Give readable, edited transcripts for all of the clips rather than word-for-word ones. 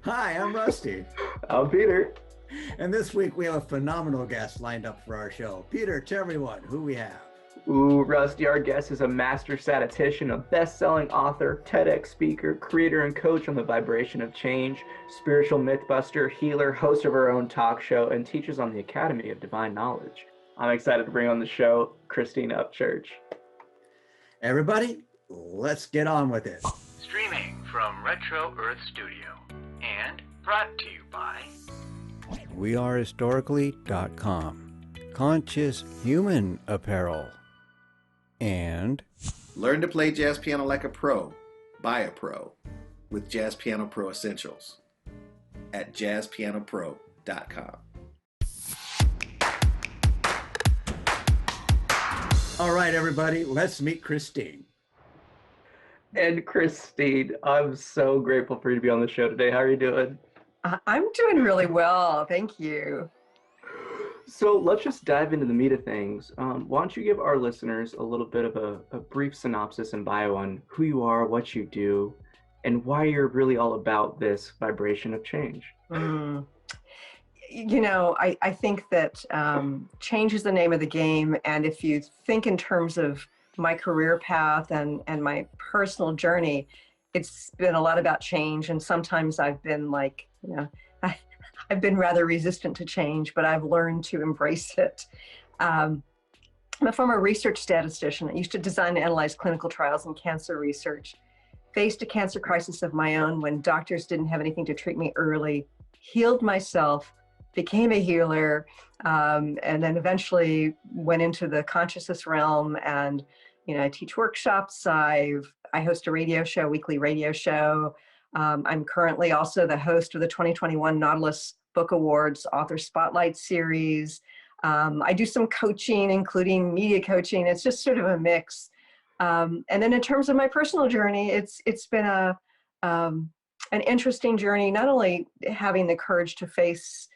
Hi, I'm Rusty. I'm Peter. And this week we have a phenomenal guest lined up for our show. Peter, tell everyone who we have. Ooh, Rusty, our guest is a master statistician, a best-selling author, TEDx speaker, creator and coach on the vibration of change, spiritual mythbuster, healer, host of her own talk show, and teaches on the Academy of Divine Knowledge. I'm excited to bring on the show Christine Upchurch. Everybody, let's get on with it. Streaming from Retro Earth Studio and brought to you by wearehistorically.com, Conscious Human Apparel, and Learn to play jazz piano like a pro, by a pro, with Jazz Piano Pro Essentials at jazzpianopro.com. All right, everybody, let's meet Christine. And Christine, I'm so grateful for you to be on the show today. How are you doing? I'm doing really well. Thank you. So let's just dive into the meat of things. Why don't you give our listeners a little bit of a brief synopsis and bio on who you are, what you do, and why you're really all about this vibration of change? I think that change is the name of the game. And if you think in terms of my career path and my personal journey, it's been a lot about change. And sometimes I've been I've been rather resistant to change, but I've learned to embrace it. I'm a former research statistician. I used to design and analyze clinical trials in cancer research. Faced a cancer crisis of my own when doctors didn't have anything to treat me early, healed myself, became a healer, and then eventually went into the consciousness realm. And I teach workshops. I host a radio show, weekly radio show. I'm currently also the host of the 2021 Nautilus Book Awards Author Spotlight Series. I do some coaching, including media coaching. It's just sort of a mix. And then in terms of my personal journey, it's been an interesting journey, not only having the courage to face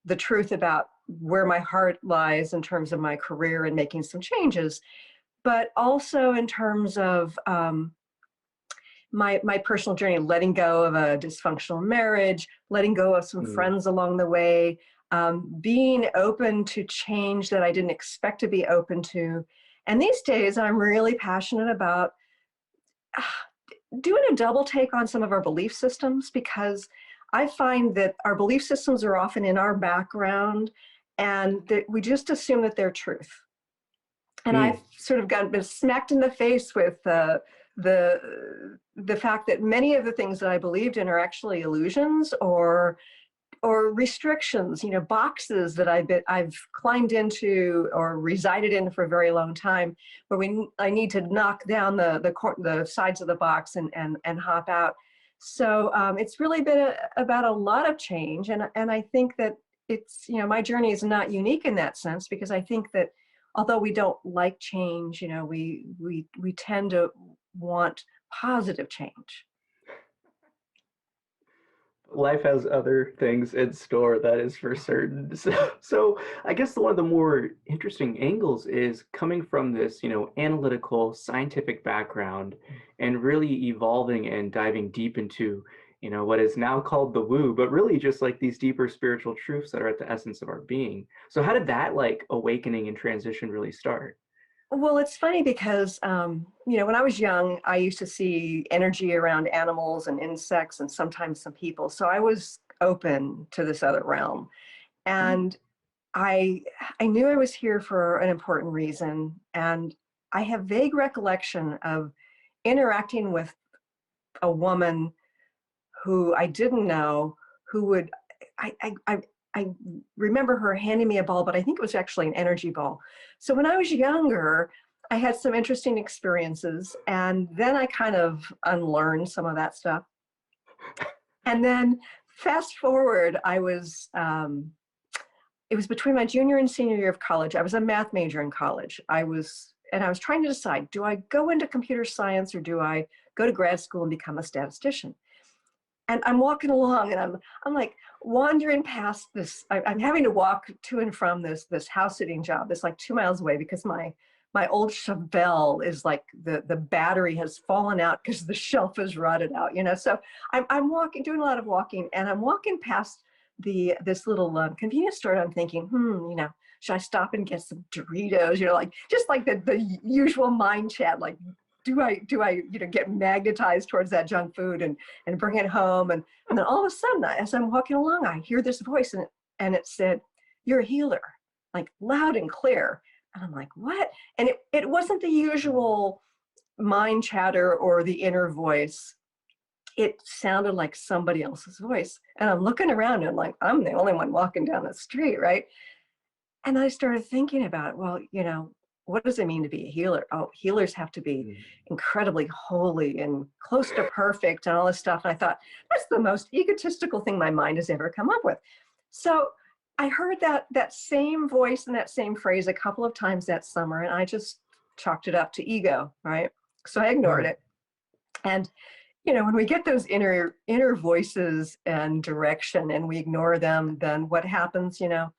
the truth about where my heart lies in terms of my career and making some changes, but also in terms of my personal journey, letting go of a dysfunctional marriage, letting go of some friends along the way, being open to change that I didn't expect to be open to. And these days, I'm really passionate about doing a double take on some of our belief systems, because I find that our belief systems are often in our background and that we just assume that they're truth. And I've sort of been smacked in the face with the fact that many of the things that I believed in are actually illusions or restrictions, boxes that I've climbed into or resided in for a very long time, where I need to knock down the sides of the box and hop out. So it's really been about a lot of change, and I think that it's my journey is not unique in that sense, because I think that although we don't like change, we tend to want positive change. Life has other things in store, that is for certain. So I guess one of the more interesting angles is coming from this, analytical, scientific background and really evolving and diving deep into, what is now called the woo, but really just like these deeper spiritual truths that are at the essence of our being. So how did that awakening and transition really start? Well, it's funny because, when I was young, I used to see energy around animals and insects and sometimes some people. So I was open to this other realm. And I knew I was here for an important reason. And I have vague recollection of interacting with a woman who I didn't know, who would, I remember her handing me a ball, but I think it was actually an energy ball. So when I was younger, I had some interesting experiences, and then I kind of unlearned some of that stuff. And then fast forward, it was between my junior and senior year of college. I was a math major in college. I was trying to decide, do I go into computer science or do I go to grad school and become a statistician? And I'm walking along and I'm like wandering past this. I'm having to walk to and from this house sitting job that's like 2 miles away, because my my old Chevelle is like the battery has fallen out because the shelf is rotted out, you know. So I'm walking, doing a lot of walking, and I'm walking past this little convenience store. And I'm thinking, you know, should I stop and get some Doritos? You know, like just like the usual mind chat, like do I you know, get magnetized towards that junk food and bring it home? And then all of a sudden, as I'm walking along, I hear this voice, and it said, "You're a healer," like loud and clear. And I'm like, what? And it wasn't the usual mind chatter or the inner voice. It sounded like somebody else's voice. And I'm looking around and I'm like, I'm the only one walking down the street, right? And I started thinking about, well, you know, what does it mean to be a healer? Oh, healers have to be incredibly holy and close to perfect and all this stuff. And I thought, that's the most egotistical thing my mind has ever come up with. So I heard that same voice and that same phrase a couple of times that summer, and I just chalked it up to ego, right? So I ignored it. And, you know, when we get those inner voices and direction and we ignore them, then what happens, you know?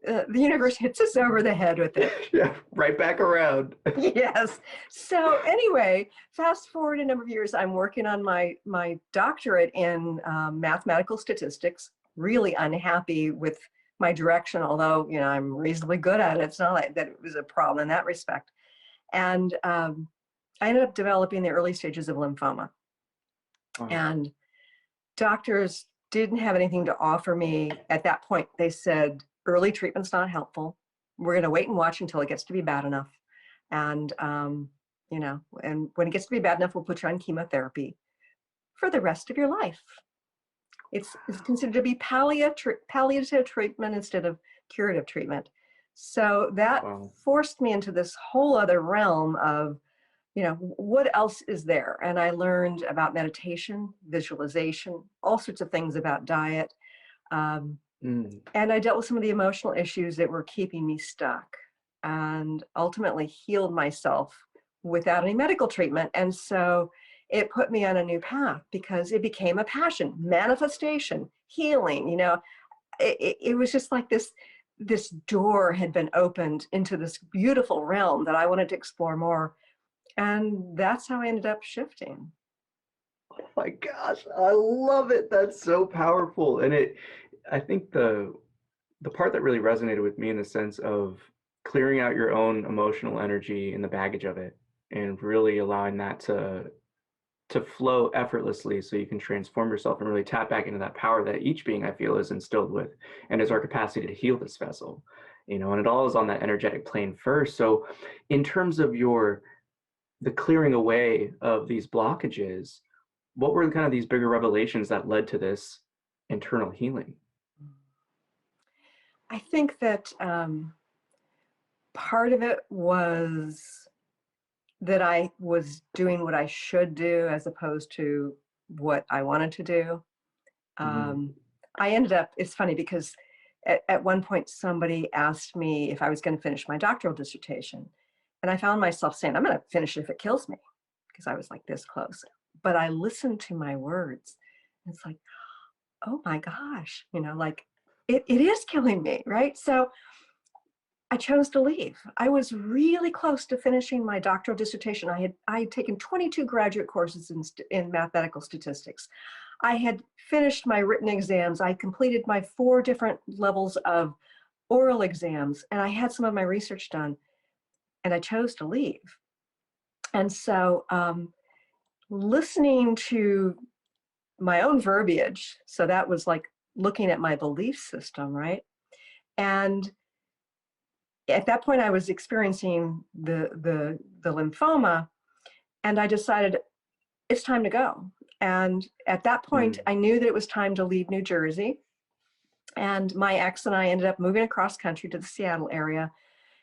The universe hits us over the head with it. Yeah, right back around. Yes. So anyway, fast forward a number of years, I'm working on my doctorate in mathematical statistics, really unhappy with my direction, although, you know, I'm reasonably good at it. It's not like that it was a problem in that respect. And I ended up developing the early stages of lymphoma. And doctors didn't have anything to offer me at that point. They said, early treatment's not helpful. We're going to wait and watch until it gets to be bad enough. And, you know, and when it gets to be bad enough, we'll put you on chemotherapy for the rest of your life. It's considered to be palliative treatment instead of curative treatment. So that forced me into this whole other realm of, you know, what else is there? And I learned about meditation, visualization, all sorts of things about diet. And I dealt with some of the emotional issues that were keeping me stuck, and ultimately healed myself without any medical treatment. And so it put me on a new path because it became a passion, manifestation, healing. You know, it was just like this door had been opened into this beautiful realm that I wanted to explore more. And that's how I ended up shifting. Oh my gosh, I love it. That's so powerful. And I think the part that really resonated with me in the sense of clearing out your own emotional energy and the baggage of it, and really allowing that to flow effortlessly so you can transform yourself and really tap back into that power that each being, I feel, is instilled with, and is our capacity to heal this vessel, you know, and it all is on that energetic plane first. So in terms of the clearing away of these blockages, what were kind of these bigger revelations that led to this internal healing? I think that part of it was that I was doing what I should do as opposed to what I wanted to do. I ended up, it's funny because at one point somebody asked me if I was going to finish my doctoral dissertation. And I found myself saying, I'm going to finish it if it kills me, because I was like this close. But I listened to my words. And it's like, oh my gosh, you know, like it is killing me, right? So I chose to leave. I was really close to finishing my doctoral dissertation. I had taken 22 graduate courses in mathematical statistics. I had finished my written exams. I completed my 4 different levels of oral exams, and I had some of my research done, and I chose to leave. And so listening to my own verbiage, so that was like looking at my belief system, right? And at that point, I was experiencing the lymphoma, and I decided it's time to go. And at that point, I knew that it was time to leave New Jersey. And my ex and I ended up moving across country to the Seattle area.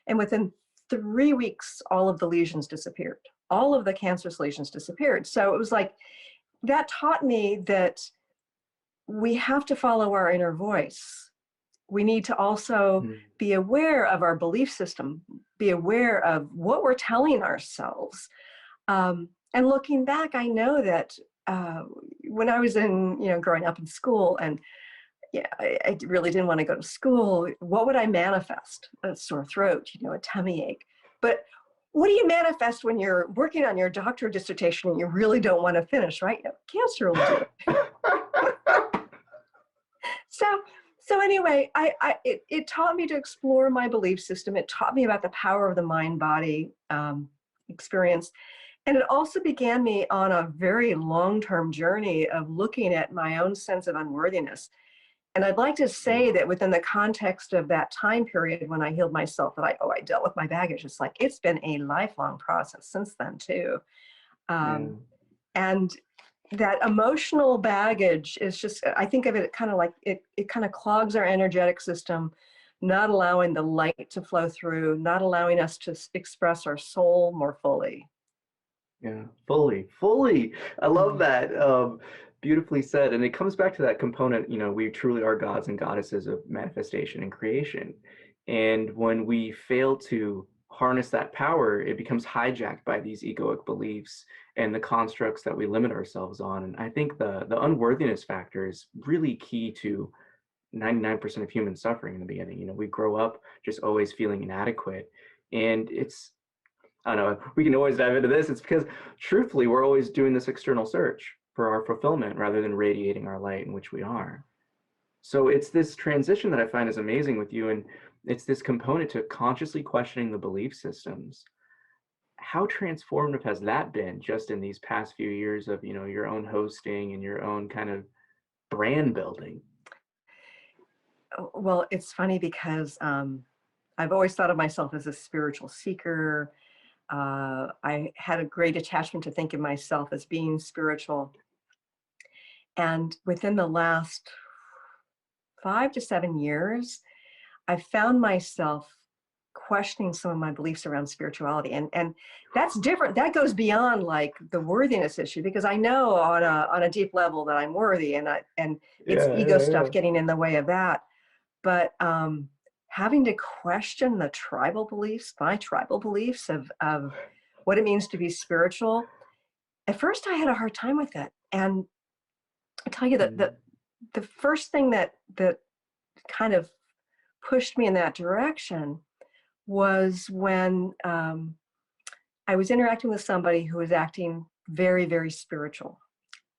And within 3 weeks, all of the lesions disappeared. All of the cancerous lesions disappeared. So it was like, that taught me that we have to follow our inner voice. We need to also be aware of our belief system, be aware of what we're telling ourselves. And looking back, I know that when I was growing up in school, and I really didn't want to go to school, what would I manifest? A sore throat, a tummy ache. But what do you manifest when you're working on your doctorate dissertation and you really don't want to finish, right? Cancer will do it. So anyway, it taught me to explore my belief system. It taught me about the power of the mind-body experience. And it also began me on a very long-term journey of looking at my own sense of unworthiness. And I'd like to say that within the context of that time period when I healed myself, that I dealt with my baggage. It's like, it's been a lifelong process since then too. And that emotional baggage is just, I think of it kind of like, it kind of clogs our energetic system, not allowing the light to flow through, not allowing us to express our soul more fully. Yeah, fully. I love that. Beautifully said. And it comes back to that component, we truly are gods and goddesses of manifestation and creation. And when we fail to harness that power, it becomes hijacked by these egoic beliefs and the constructs that we limit ourselves on. And I think the unworthiness factor is really key to 99% of human suffering in the beginning. We grow up just always feeling inadequate. And I don't know, we can always dive into this. It's because truthfully, we're always doing this external search for our fulfillment rather than radiating our light in which we are. So it's this transition that I find is amazing with you. And it's this component to consciously questioning the belief systems. How transformative has that been just in these past few years of, your own hosting and your own kind of brand building? Well, it's funny because I've always thought of myself as a spiritual seeker. I had a great attachment to think of myself as being spiritual. And within the last 5 to 7 years, I found myself questioning some of my beliefs around spirituality. And that's different. That goes beyond like the worthiness issue, because I know on a deep level that I'm worthy, and it's ego stuff getting in the way of that. But having to question the my tribal beliefs of what it means to be spiritual, at first I had a hard time with it. And I tell you that the first thing that kind of pushed me in that direction was when I was interacting with somebody who was acting very, very spiritual.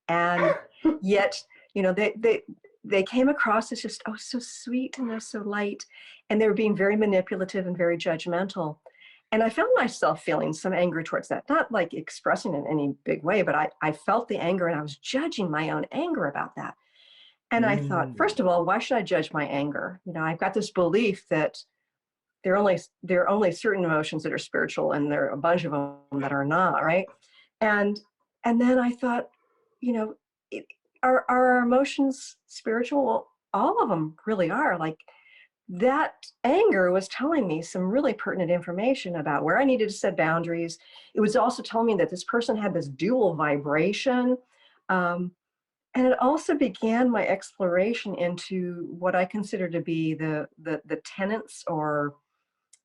And yet, they came across as just, oh, so sweet and they're so light. And they were being very manipulative and very judgmental. And I found myself feeling some anger towards that, not like expressing it in any big way, but I felt the anger and I was judging my own anger about that. And I thought, first of all, why should I judge my anger? I've got this belief that there are only certain emotions that are spiritual, and there are a bunch of them that are not, right? And then I thought, are our emotions spiritual? Well, all of them really are. Like, that anger was telling me some really pertinent information about where I needed to set boundaries. It was also telling me that this person had this dual vibration. And it also began my exploration into what I consider to be the tenets or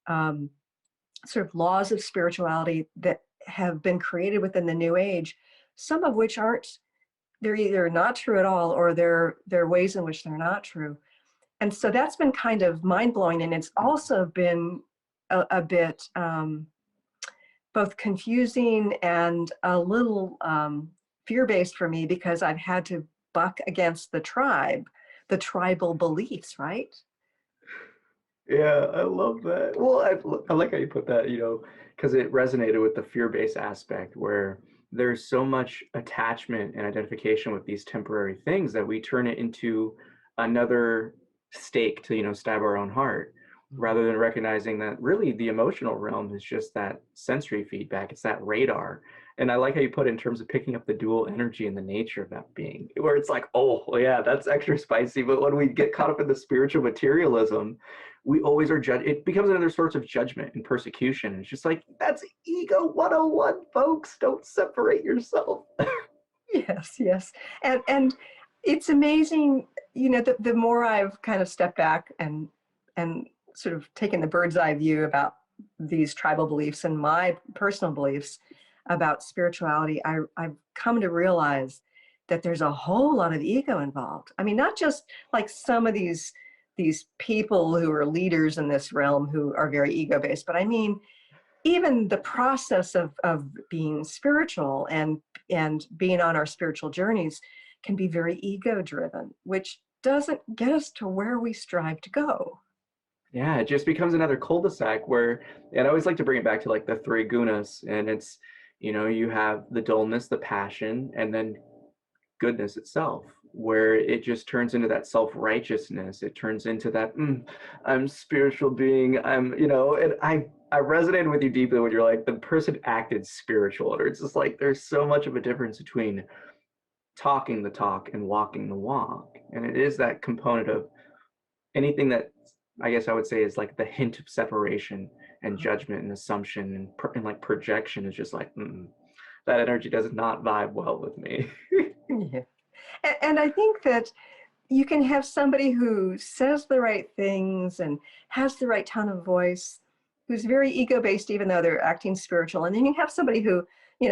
sort of laws of spirituality that have been created within the New Age, some of which they're either not true at all, or there are ways in which they're not true. And so that's been kind of mind-blowing. And it's also been a bit both confusing and a little fear-based for me, because I've had to buck against the tribal beliefs, right? Yeah, I love that. Well, I like how you put that, because it resonated with the fear-based aspect, where there's so much attachment and identification with these temporary things that we turn it into another stake to, stab our own heart, rather than recognizing that really the emotional realm is just that sensory feedback. It's that radar. And I like how you put it in terms of picking up the dual energy and the nature of that being, where it's like, oh, yeah, that's extra spicy. But when we get caught up in the spiritual materialism, we always are judged. It becomes another source of judgment and persecution. And it's just like, that's ego 101, folks. Don't separate yourself. Yes. And it's amazing, the more I've kind of stepped back and sort of taken the bird's eye view about these tribal beliefs and my personal beliefs about spirituality, I've come to realize that there's a whole lot of ego involved. I mean, not just like some of these people who are leaders in this realm who are very ego-based, but I mean, even the process of being spiritual and being on our spiritual journeys can be very ego driven, which doesn't get us to where we strive to go. Yeah, it just becomes another cul-de-sac where, and I always like to bring it back to like the three gunas, and it's, you have the dullness, the passion, and then goodness itself, where it just turns into that self-righteousness. It turns into that, I'm spiritual being, and I resonated with you deeply when you're like, the person acted spiritual, or it's just like, there's so much of a difference between talking the talk and walking the walk. And it is that component of anything that I guess I would say is like the hint of separation and judgment and assumption and like projection is just like, that energy does not vibe well with me. Yeah. And I think that you can have somebody who says the right things and has the right tone of voice, who's very ego-based, even though they're acting spiritual. And then you have somebody who,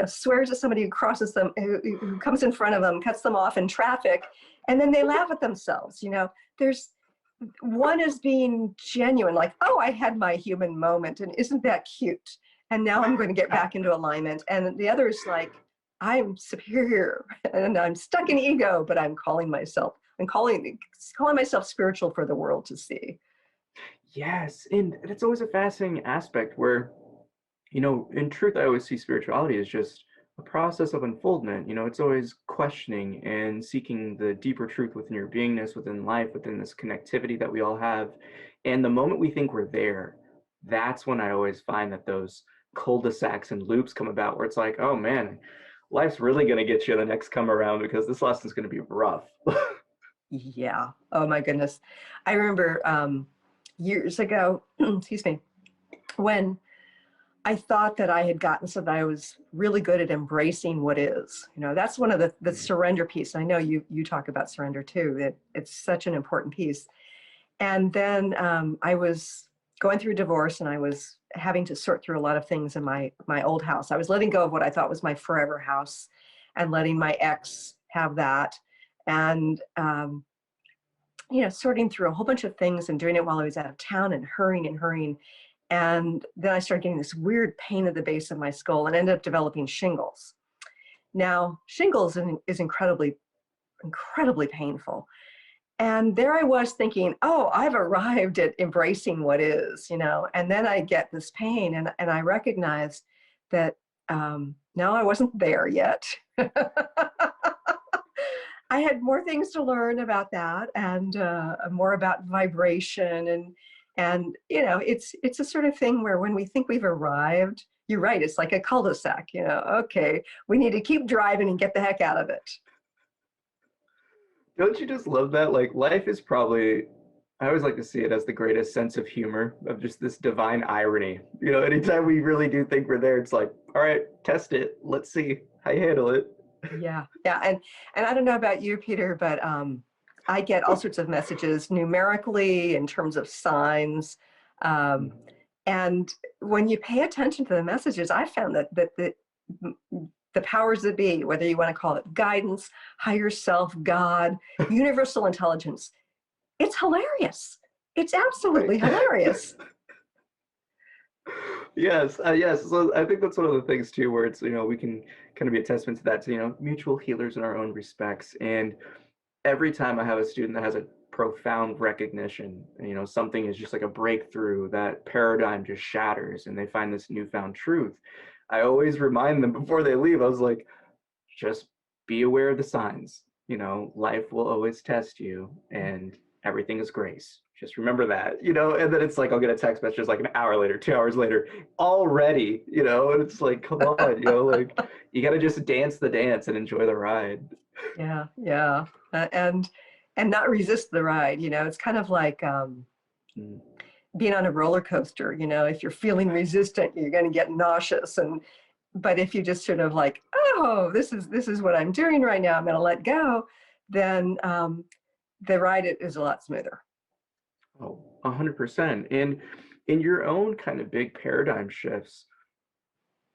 swears at somebody who crosses them, who comes in front of them, cuts them off in traffic, and then they laugh at themselves. There's one is being genuine, like, oh, I had my human moment, and isn't that cute? And now I'm going to get back into alignment. And the other is like, I'm superior and I'm stuck in ego, but I'm calling myself spiritual for the world to see. Yes, and it's always a fascinating aspect where, in truth, I always see spirituality as just a process of unfoldment. It's always questioning and seeking the deeper truth within your beingness, within life, within this connectivity that we all have. And the moment we think we're there, that's when I always find that those cul-de-sacs and loops come about, where it's like, oh man, life's really going to get you the next come around because this lesson's going to be rough. Yeah. Oh my goodness. I remember years ago, excuse me, when I thought that I had gotten so that I was really good at embracing what is. That's one of the surrender piece. I know you talk about surrender too. It's such an important piece. And then I was going through a divorce, and I was having to sort through a lot of things in my old house. I was letting go of what I thought was my forever house and letting my ex have that. And, sorting through a whole bunch of things and doing it while I was out of town and hurrying. And then I started getting this weird pain at the base of my skull and ended up developing shingles. Now, shingles is incredibly, incredibly painful. And there I was thinking, oh, I've arrived at embracing what is, and then I get this pain, and I recognized that no, I wasn't there yet. I had more things to learn about that, and more about vibration, and it's a sort of thing where when we think we've arrived, you're right, it's like a cul-de-sac, okay, we need to keep driving and get the heck out of it. Don't you just love that? Like, life is probably, I always like to see it as the greatest sense of humor, of just this divine irony. Anytime we really do think we're there, it's like, all right, test it. Let's see how you handle it. Yeah. And I don't know about you, Peter, but I get all sorts of messages numerically in terms of signs. And when you pay attention to the messages, I found that the powers that be, whether you want to call it guidance, higher self, God, universal intelligence, it's hilarious. It's absolutely hilarious. Yes. So I think that's one of the things too, where it's, we can kind of be a testament to that, to, mutual healers in our own respects. And every time I have a student that has a profound recognition, something is just like a breakthrough, that paradigm just shatters and they find this newfound truth, I always remind them before they leave, I was like, just be aware of the signs. Life will always test you and everything is grace. Just remember that, and then it's like, I'll get a text message like an hour later, 2 hours later, already, and it's like, come on, like you got to just dance the dance and enjoy the ride. Yeah. And not resist the ride, it's kind of like, being on a roller coaster, if you're feeling resistant, you're going to get nauseous. But if you just sort of like, oh, this is what I'm doing right now, I'm going to let go, then the ride is a lot smoother. Oh, 100%. And in your own kind of big paradigm shifts,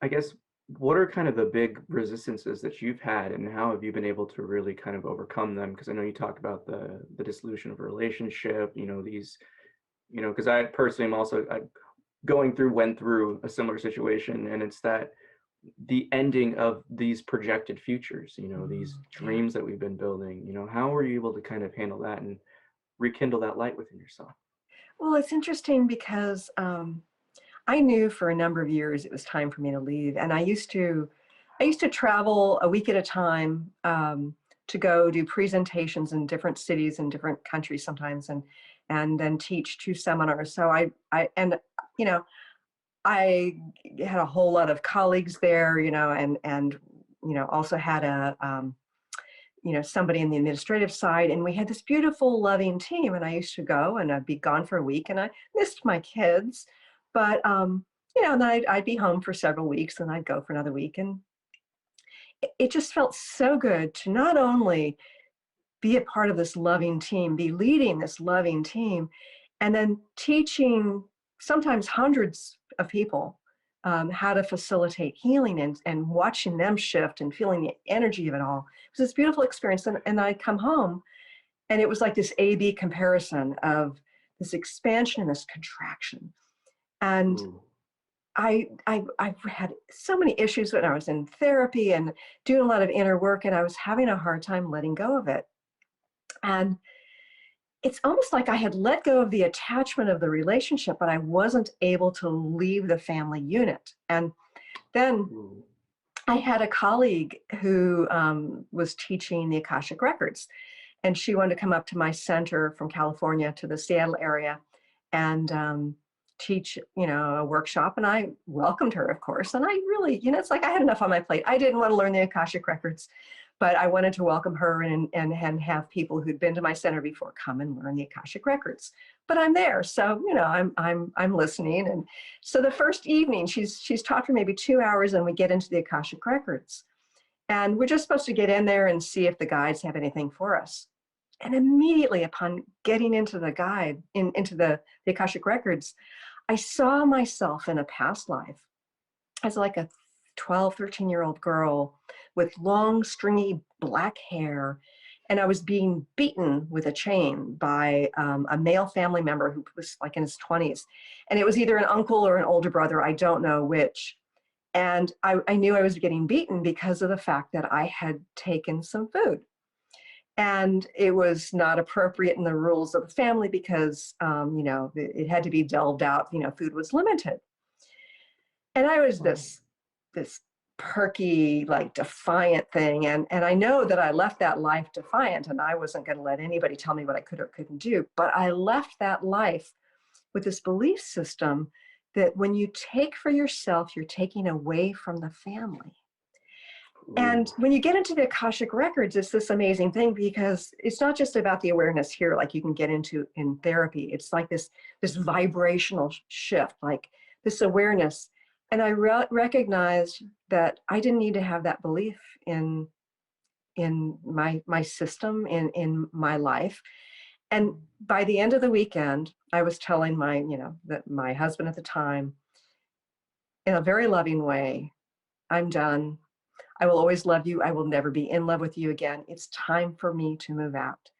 I guess, what are kind of the big resistances that you've had and how have you been able to really kind of overcome them? Because I know you talk about the dissolution of a relationship, these, because I personally am also, went through a similar situation, and it's that the ending of these projected futures, these dreams that we've been building. How were you able to kind of handle that and rekindle that light within yourself? Well, it's interesting because I knew for a number of years it was time for me to leave, and I used to travel a week at a time to go do presentations in different cities and different countries sometimes, and then teach 2 seminars. So I had a whole lot of colleagues there, and also had somebody in the administrative side, and we had this beautiful, loving team. And I used to go, and I'd be gone for a week, and I missed my kids, but and then I'd be home for several weeks, and I'd go for another week, and it just felt so good to not only be a part of this loving team, be leading this loving team, and then teaching sometimes hundreds of people how to facilitate healing, and watching them shift and feeling the energy of it all. It was this beautiful experience. And I'd come home, and it was like this A-B comparison of this expansion and this contraction. And I had so many issues when I was in therapy and doing a lot of inner work, and I was having a hard time letting go of it. And it's almost like I had let go of the attachment of the relationship, but I wasn't able to leave the family unit. And then I had a colleague who was teaching the Akashic Records, and she wanted to come up to my center from California to the Seattle area and teach, a workshop. And I welcomed her, of course. And I really, it's like I had enough on my plate. I didn't want to learn the Akashic Records, but I wanted to welcome her and have people who'd been to my center before come and learn the Akashic Records. But I'm there, so I'm listening. And so the first evening, she's taught for maybe 2 hours, and we get into the Akashic Records, and we're just supposed to get in there and see if the guides have anything for us. And immediately upon getting into the guide, into the Akashic Records, I saw myself in a past life as like a 12, 13-year-old girl with long, stringy black hair. And I was being beaten with a chain by a male family member who was like in his 20s. And it was either an uncle or an older brother, I don't know which. And I knew I was getting beaten because of the fact that I had taken some food. And it was not appropriate in the rules of the family because, it had to be delved out, food was limited. And I was this perky, like defiant thing. And I know that I left that life defiant, and I wasn't going to let anybody tell me what I could or couldn't do. But I left that life with this belief system that when you take for yourself, you're taking away from the family. And when you get into the Akashic Records, it's this amazing thing because it's not just about the awareness here, like you can get into in therapy. It's like this vibrational shift, like this awareness. And I recognized that I didn't need to have that belief in my system, in my life. And by the end of the weekend, I was telling my husband at the time, in a very loving way, I'm done. I will always love you. I will never be in love with you again. It's time for me to move out.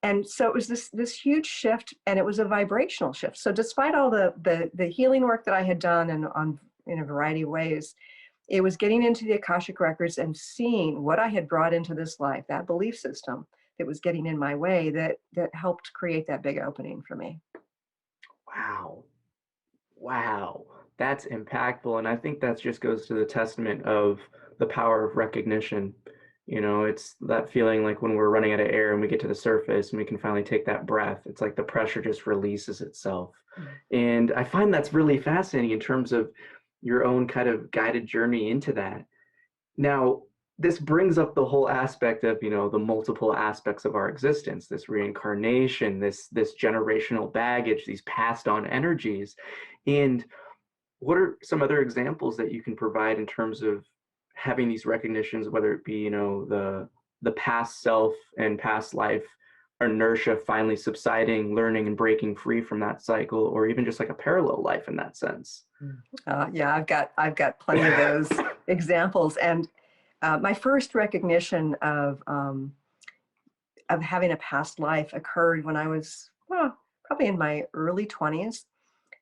And so it was this huge shift, and it was a vibrational shift. So despite all the healing work that I had done and in a variety of ways, it was getting into the Akashic Records and seeing what I had brought into this life, that belief system that was getting in my way, that helped create that big opening for me. Wow. That's impactful. And I think that just goes to the testament of the power of recognition. It's that feeling like when we're running out of air and we get to the surface and we can finally take that breath. It's like the pressure just releases itself. And I find that's really fascinating in terms of your own kind of guided journey into that. Now, this brings up the whole aspect of, the multiple aspects of our existence, this reincarnation, this generational baggage, these passed on energies. And what are some other examples that you can provide in terms of having these recognitions, whether it be, the past self and past life inertia finally subsiding, learning and breaking free from that cycle, or even just like a parallel life in that sense? Yeah, I've got plenty of those examples. And my first recognition of having a past life occurred when I was probably in my early 20s.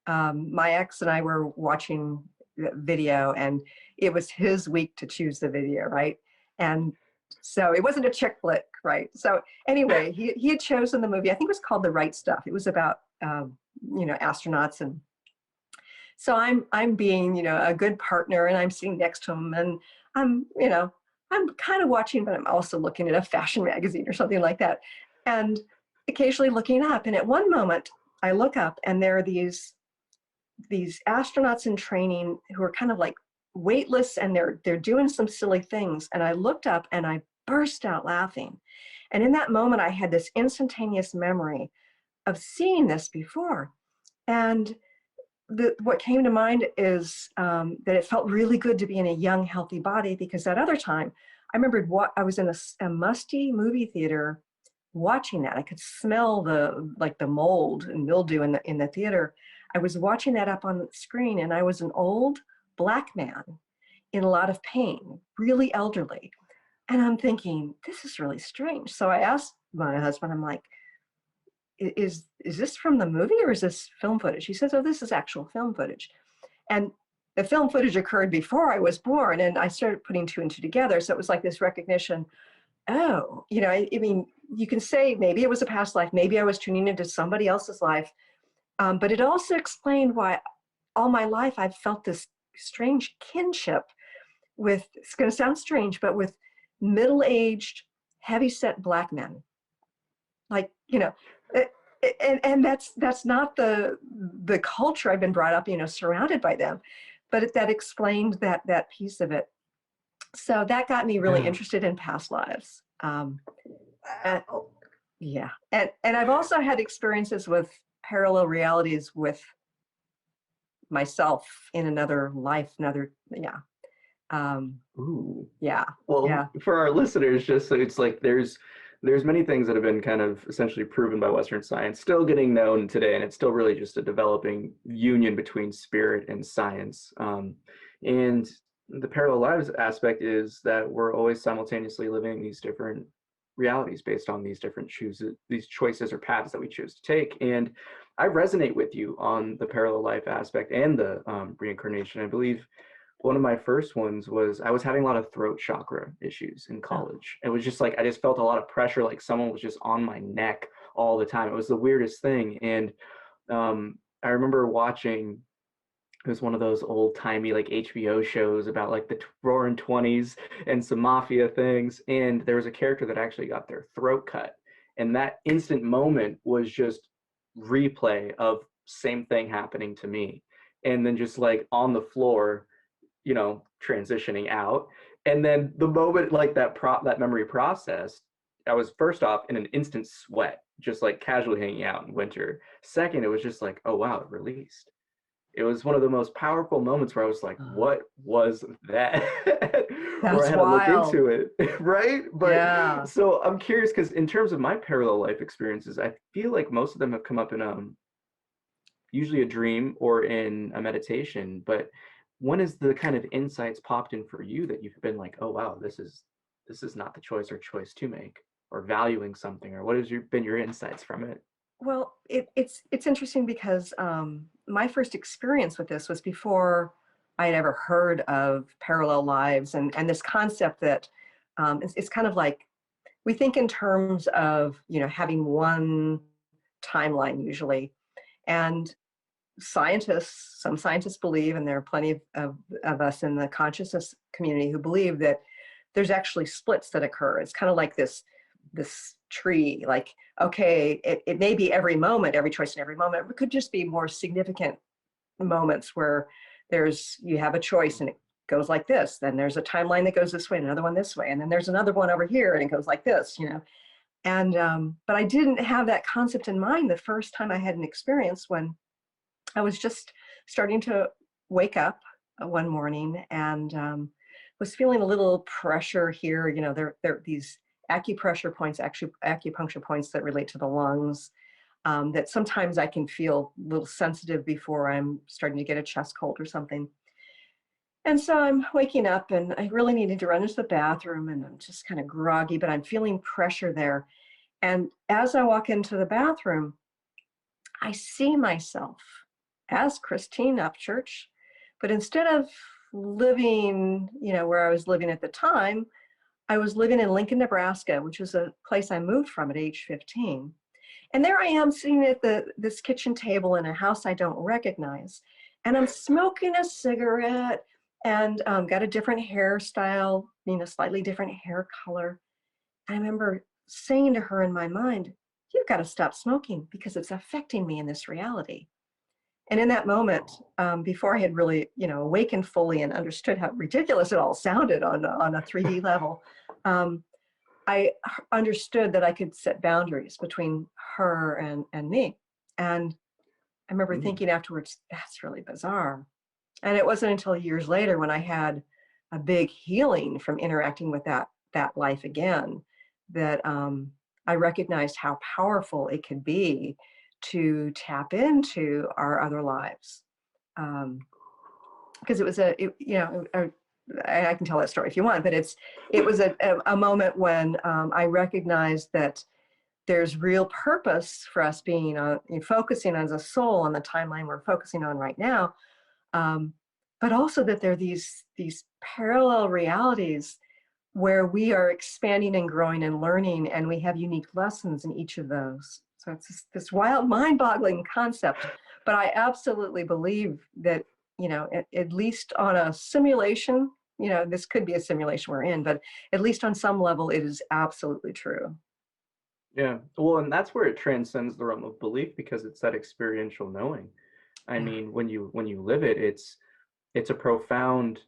My ex and I were watching the video, and it was his week to choose the video, right? And so it wasn't a chick flick, right? So anyway, he had chosen the movie. I think it was called The Right Stuff. It was about astronauts, and so I'm being a good partner, and I'm sitting next to him, and I'm kind of watching, but I'm also looking at a fashion magazine or something like that, and occasionally looking up. And at one moment, I look up, and there are these astronauts in training who are kind of like weightless, and they're doing some silly things. And I looked up and I burst out laughing. And in that moment, I had this instantaneous memory of seeing this before. And what came to mind is that it felt really good to be in a young, healthy body, because that other time, I remembered I was in a musty movie theater watching that. I could smell the mold and mildew in the theater. I was watching that up on the screen, and I was an old Black man in a lot of pain, really elderly. And I'm thinking, this is really strange. So I asked my husband, I'm like, is this from the movie, or is this film footage? He says, oh, this is actual film footage. And the film footage occurred before I was born, and I started putting two and two together. So it was like this recognition. Oh, I mean, you can say maybe it was a past life, maybe I was tuning into somebody else's life. But it also explained why all my life I've felt this strange kinship with, it's going to sound strange, but with middle-aged, heavy-set Black men. Like, and that's not the culture I've been brought up, surrounded by them, but that explained that piece of it. So that got me really interested in past lives. Yeah. And I've also had experiences with parallel realities with myself in another life, Ooh. Yeah. Well, Yeah. for our listeners, just so it's like there's many things that have been kind of essentially proven by Western science, still getting known today, and it's still really just a developing union between spirit and science. And the parallel lives aspect is that we're always simultaneously living these different realities based on these different choices or paths that we choose to take. And I resonate with you on the parallel life aspect and the reincarnation. I believe one of my first ones was I was having a lot of throat chakra issues in college. It was just like I just felt a lot of pressure, like someone was just on my neck all the time. It was the weirdest thing. And I remember watching, it was one of those old-timey like HBO shows about like the roaring 20s and some mafia things. And there was a character that actually got their throat cut. And that instant moment was just replay of same thing happening to me. And then just like on the floor, transitioning out. And then the moment like that memory processed, I was first off in an instant sweat, just like casually hanging out in winter. Second, it was just like, oh wow, it released. It was one of the most powerful moments where I was like, what was that? Where I had wild. to look into it, right? But yeah. So I'm curious, because in terms of my parallel life experiences, I feel like most of them have come up in usually a dream or in a meditation. But when is the kind of insights popped in for you that you've been like, oh wow, this is not the choice or choice to make, or valuing something, or what has been your insights from it? Well, it's interesting because my first experience with this was before I had ever heard of parallel lives and this concept that it's kind of like we think in terms of having one timeline usually, and some scientists believe, and there are plenty of us in the consciousness community who believe that there's actually splits that occur. It's kind of like this tree, like, okay, it may be every moment, every choice in every moment. It could just be more significant moments where you have a choice and it goes like this. Then there's a timeline that goes this way, and another one this way. And then there's another one over here and it goes like this, And, but I didn't have that concept in mind the first time I had an experience when I was just starting to wake up one morning and was feeling a little pressure here. There are these acupressure points, actually acupuncture points that relate to the lungs, that sometimes I can feel a little sensitive before I'm starting to get a chest cold or something. And so I'm waking up and I really needed to run into the bathroom, and I'm just kind of groggy, but I'm feeling pressure there. And as I walk into the bathroom, I see myself as Christine Upchurch, but instead of living, where I was living at the time, I was living in Lincoln, Nebraska, which was a place I moved from at age 15. And there I am sitting at this kitchen table in a house I don't recognize. And I'm smoking a cigarette and got a different hairstyle, slightly different hair color. I remember saying to her in my mind, you've got to stop smoking because it's affecting me in this reality. And in that moment, before I had really, awakened fully and understood how ridiculous it all sounded on a 3D level, I understood that I could set boundaries between her and me. And I remember thinking afterwards, that's really bizarre. And it wasn't until years later when I had a big healing from interacting with that life again that I recognized how powerful it could be to tap into our other lives. Because it was I can tell that story if you want, but it was a moment when I recognized that there's real purpose for us being focusing as a soul on the timeline we're focusing on right now, but also that there are these parallel realities where we are expanding and growing and learning, and we have unique lessons in each of those. So it's this wild, mind-boggling concept, but I absolutely believe that, at least on a simulation, this could be a simulation we're in, but at least on some level, it is absolutely true. Yeah, well, and that's where it transcends the realm of belief, because it's that experiential knowing. I mean, when you live it, it's a profound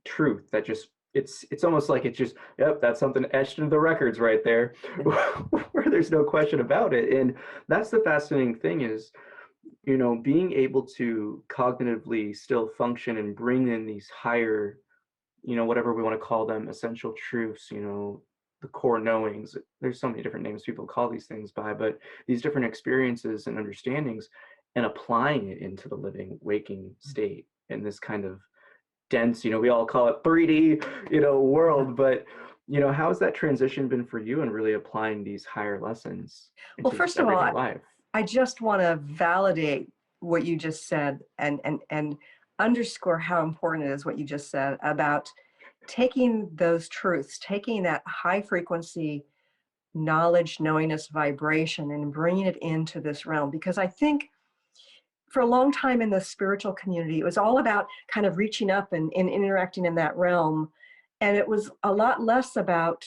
truth that just it's almost like it just, yep, that's something etched into the records right there, where there's no question about it. And that's the fascinating thing is, being able to cognitively still function and bring in these higher, whatever we want to call them, essential truths, the core knowings. There's so many different names people call these things by, but these different experiences and understandings, and applying it into the living, waking state in this kind of dense, we all call it 3D, world, but how has that transition been for you in really applying these higher lessons into Well, first of all, life? I just want to validate what you just said and underscore how important it is what you just said about taking those truths, taking that high frequency knowledge, knowingness, vibration, and bringing it into this realm. Because I think for a long time in the spiritual community, it was all about kind of reaching up and interacting in that realm. And it was a lot less about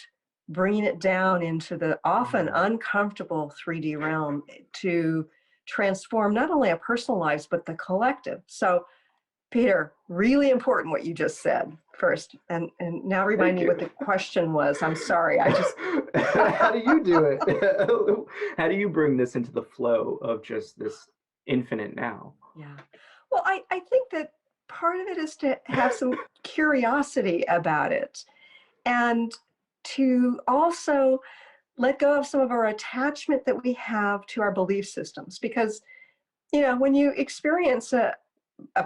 bringing it down into the often uncomfortable 3D realm to transform not only our personal lives, but the collective. So, Peter, really important what you just said first. And now remind me what the question was. I'm sorry. I just... How do you do it? How do you bring this into the flow of just this infinite now? Yeah. Well, I think that part of it is to have some curiosity about it and to also let go of some of our attachment that we have to our belief systems. Because, when you experience a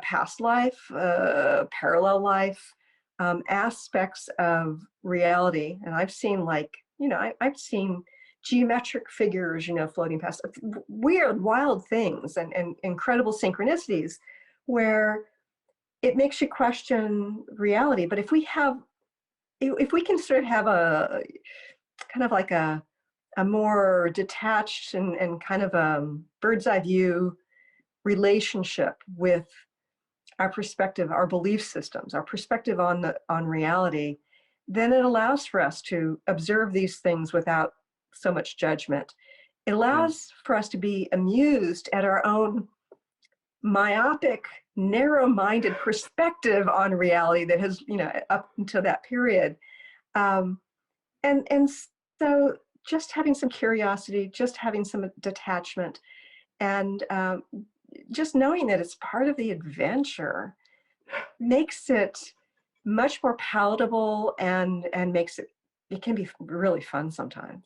past life, a parallel life, aspects of reality, and I've seen I've seen geometric figures, floating past, weird, wild things and incredible synchronicities where it makes you question reality. But if we can sort of have a kind of like a more detached and kind of a bird's eye view relationship with our perspective, our belief systems, our perspective on reality, then it allows for us to observe these things without so much judgment. It allows for us to be amused at our own myopic, narrow-minded perspective on reality that has, up until that period. And so just having some curiosity, just having some detachment, and just knowing that it's part of the adventure makes it much more palatable and makes it can be really fun sometimes.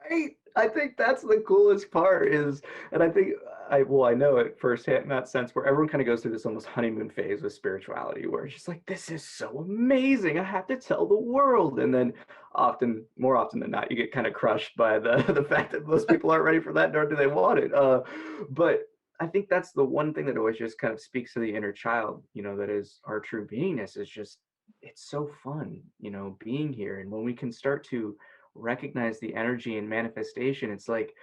Right. I think that's the coolest part is, and I think I know it firsthand in that sense where everyone kind of goes through this almost honeymoon phase with spirituality where it's just like, this is so amazing. I have to tell the world. And then more often than not, you get kind of crushed by the fact that most people aren't ready for that, nor do they want it. But I think that's the one thing that always just kind of speaks to the inner child, that is our true beingness, is just, it's so fun, being here. And when we can start to recognize the energy and manifestation, it's like,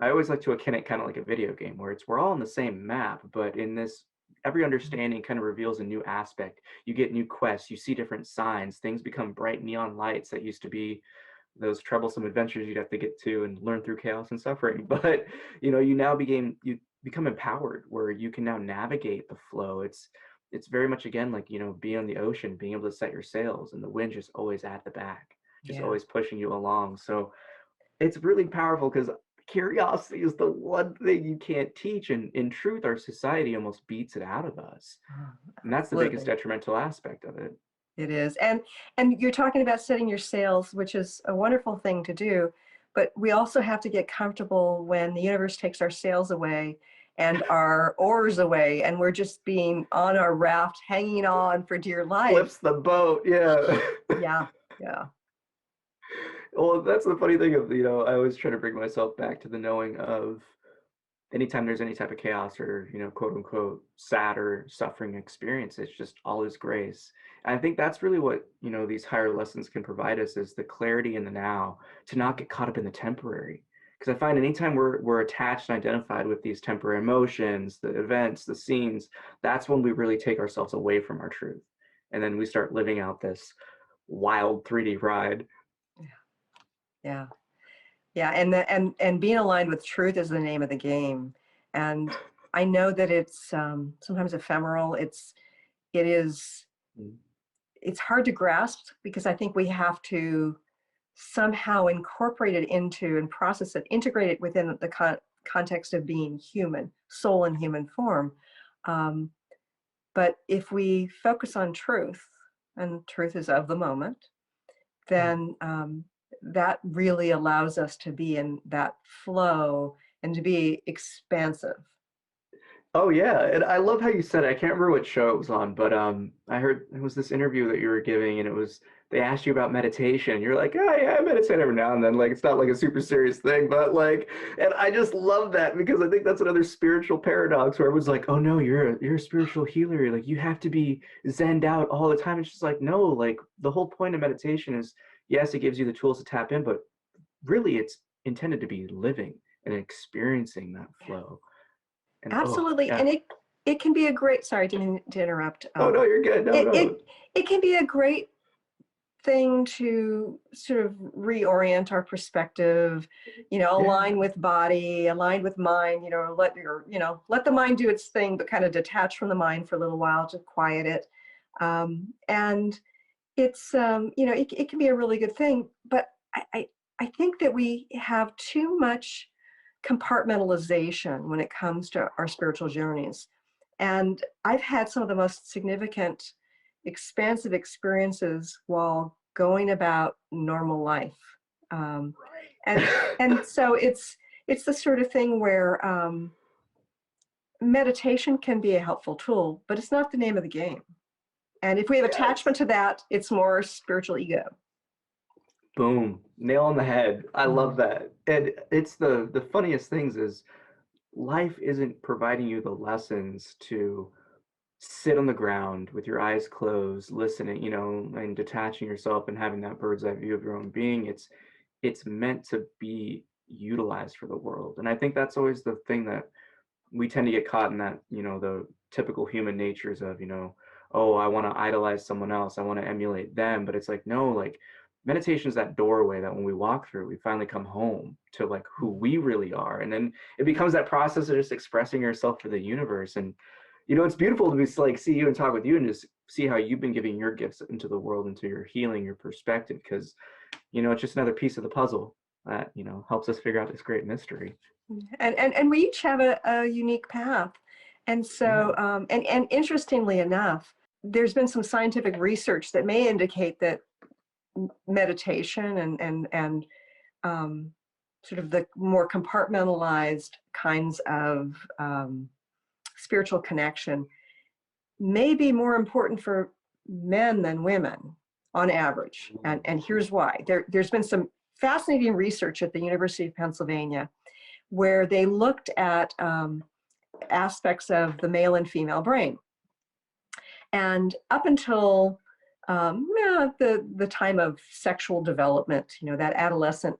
I always like to akin it kind of like a video game where we're all on the same map, but in this, every understanding kind of reveals a new aspect. You get new quests, you see different signs, things become bright neon lights that used to be those troublesome adventures you'd have to get to and learn through chaos and suffering. But you become empowered where you can now navigate the flow. It's very much, again, like, being on the ocean, being able to set your sails, and the wind just always at the back, just Yeah. always pushing you along. So it's really powerful, because curiosity is the one thing you can't teach, and in truth our society almost beats it out of us, and that's the biggest Absolutely. detrimental aspect of it. It is. And you're talking about setting your sails, which is a wonderful thing to do, but we also have to get comfortable when the universe takes our sails away and our oars away, and we're just being on our raft, hanging on for dear life. Flips the boat. Yeah. Yeah. Yeah. Well, that's the funny thing of, I always try to bring myself back to the knowing of, anytime there's any type of chaos or, quote unquote, sad or suffering experience, it's just all is grace. And I think that's really what, these higher lessons can provide us, is the clarity in the now, to not get caught up in the temporary. Because I find anytime we're attached and identified with these temporary emotions, the events, the scenes, that's when we really take ourselves away from our truth. And then we start living out this wild 3D ride. Yeah. Yeah. And being aligned with truth is the name of the game. And I know that it's sometimes ephemeral. It is, it's hard to grasp, because I think we have to somehow incorporate it into and process it, integrate it within the context of being human, soul in human form. But if we focus on truth, and truth is of the moment, then that really allows us to be in that flow and to be expansive. Oh yeah, and I love how you said it. I can't remember what show it was on, but I heard it was this interview that you were giving, and they asked you about meditation, and you're like, oh yeah, I meditate every now and then. Like, it's not like a super serious thing, but like, and I just love that, because I think that's another spiritual paradox where everyone's like, oh no, you're a spiritual healer, like you have to be zenned out all the time. It's just like, no, like the whole point of meditation is, yes, it gives you the tools to tap in, but really it's intended to be living and experiencing that flow. And Absolutely. And it can be a great, sorry, didn't mean to interrupt. Oh no, you're good. No. It can be a great thing to sort of reorient our perspective, align with body, aligned with mind, let the mind do its thing, but kind of detach from the mind for a little while to quiet it. And it's, it can be a really good thing, but I think that we have too much compartmentalization when it comes to our spiritual journeys. And I've had some of the most significant, expansive experiences while going about normal life. And so it's the sort of thing where meditation can be a helpful tool, but it's not the name of the game. And if we have attachment to that, it's more spiritual ego. Boom, nail on the head. I love that. And it's the funniest things is, life isn't providing you the lessons to sit on the ground with your eyes closed, listening, and detaching yourself and having that bird's eye view of your own being. It's meant to be utilized for the world. And I think that's always the thing that we tend to get caught in, that, the typical human natures of, oh, I want to idolize someone else, I want to emulate them. But it's like, no, like, meditation is that doorway that when we walk through, we finally come home to like who we really are. And then it becomes that process of just expressing yourself for the universe. And, it's beautiful to be like, see you and talk with you and just see how you've been giving your gifts into the world, into your healing, your perspective, because, it's just another piece of the puzzle that, helps us figure out this great mystery. And we each have a unique path. And so, and interestingly enough, there's been some scientific research that may indicate that meditation and sort of the more compartmentalized kinds of spiritual connection may be more important for men than women on average. And here's why. There's been some fascinating research at the University of Pennsylvania where they looked at aspects of the male and female brain. And up until the time of sexual development, that adolescent,